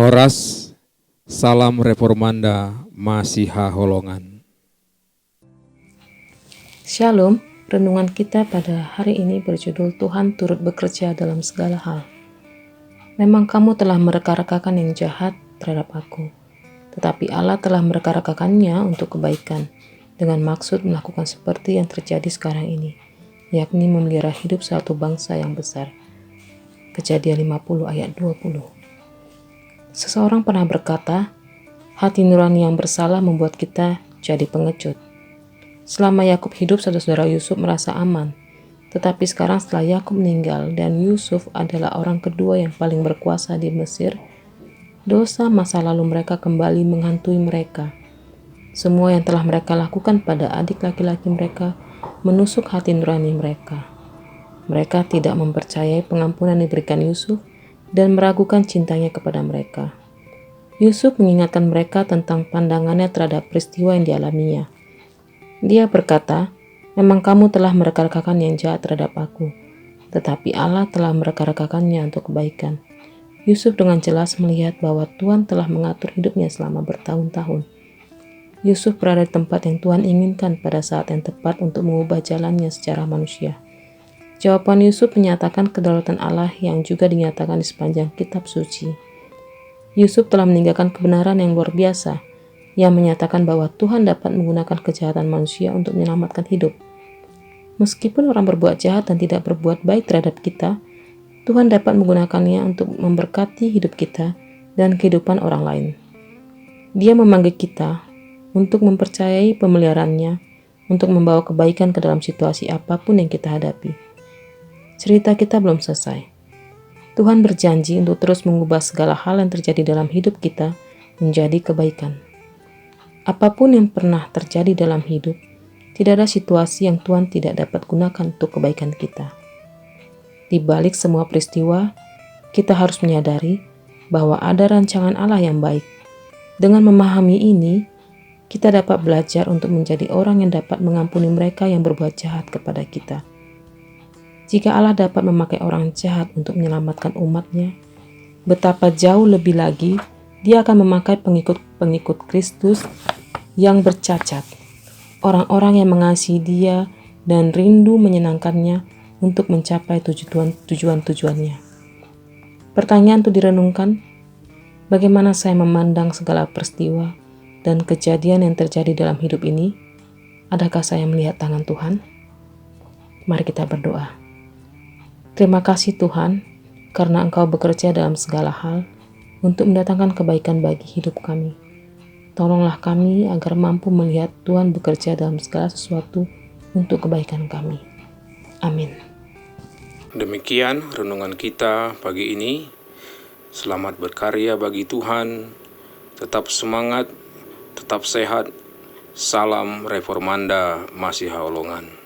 Horas, salam reformanda, Masiha Holongan. Shalom, renungan kita pada hari ini berjudul Tuhan turut bekerja dalam segala hal. Memang kamu telah mereka-rekakan yang jahat terhadap aku, tetapi Allah telah mereka-rekakannya untuk kebaikan, dengan maksud melakukan seperti yang terjadi sekarang ini, yakni memelihara hidup satu bangsa yang besar. Kejadian 50 ayat 20. Seseorang pernah berkata, hati nurani yang bersalah membuat kita jadi pengecut. Selama Yakub hidup, saudara-saudara Yusuf merasa aman. Tetapi sekarang setelah Yakub meninggal dan Yusuf adalah orang kedua yang paling berkuasa di Mesir, dosa masa lalu mereka kembali menghantui mereka. Semua yang telah mereka lakukan pada adik laki-laki mereka menusuk hati nurani mereka. Mereka tidak mempercayai pengampunan yang diberikan Yusuf dan meragukan cintanya kepada mereka. Yusuf mengingatkan mereka tentang pandangannya terhadap peristiwa yang dialaminya. Dia berkata, memang kamu telah mereka-rekakan yang jahat terhadap aku, tetapi Allah telah mereka-rekakannya untuk kebaikan. Yusuf dengan jelas melihat bahwa Tuhan telah mengatur hidupnya selama bertahun-tahun. Yusuf berada di tempat yang Tuhan inginkan pada saat yang tepat untuk mengubah jalannya secara manusia. Jawaban Yusuf menyatakan kedaulatan Allah yang juga dinyatakan di sepanjang kitab suci. Yusuf telah meninggalkan kebenaran yang luar biasa, yang menyatakan bahwa Tuhan dapat menggunakan kejahatan manusia untuk menyelamatkan hidup. Meskipun orang berbuat jahat dan tidak berbuat baik terhadap kita, Tuhan dapat menggunakannya untuk memberkati hidup kita dan kehidupan orang lain. Dia memanggil kita untuk mempercayai pemeliharaannya, untuk membawa kebaikan ke dalam situasi apapun yang kita hadapi. Cerita kita belum selesai. Tuhan berjanji untuk terus mengubah segala hal yang terjadi dalam hidup kita menjadi kebaikan. Apapun yang pernah terjadi dalam hidup, tidak ada situasi yang Tuhan tidak dapat gunakan untuk kebaikan kita. Di balik semua peristiwa, kita harus menyadari bahwa ada rancangan Allah yang baik. Dengan memahami ini, kita dapat belajar untuk menjadi orang yang dapat mengampuni mereka yang berbuat jahat kepada kita. Jika Allah dapat memakai orang jahat untuk menyelamatkan umatnya, betapa jauh lebih lagi Dia akan memakai pengikut-pengikut Kristus yang bercacat, orang-orang yang mengasihi Dia dan rindu menyenangkannya untuk mencapai tujuan-tujuannya. Pertanyaan untuk direnungkan, bagaimana saya memandang segala peristiwa dan kejadian yang terjadi dalam hidup ini? Adakah saya melihat tangan Tuhan? Mari kita berdoa. Terima kasih Tuhan, karena Engkau bekerja dalam segala hal untuk mendatangkan kebaikan bagi hidup kami. Tolonglah kami agar mampu melihat Tuhan bekerja dalam segala sesuatu untuk kebaikan kami. Amin. Demikian renungan kita pagi ini. Selamat berkarya bagi Tuhan. Tetap semangat, tetap sehat. Salam reformanda, Masiha Holongan.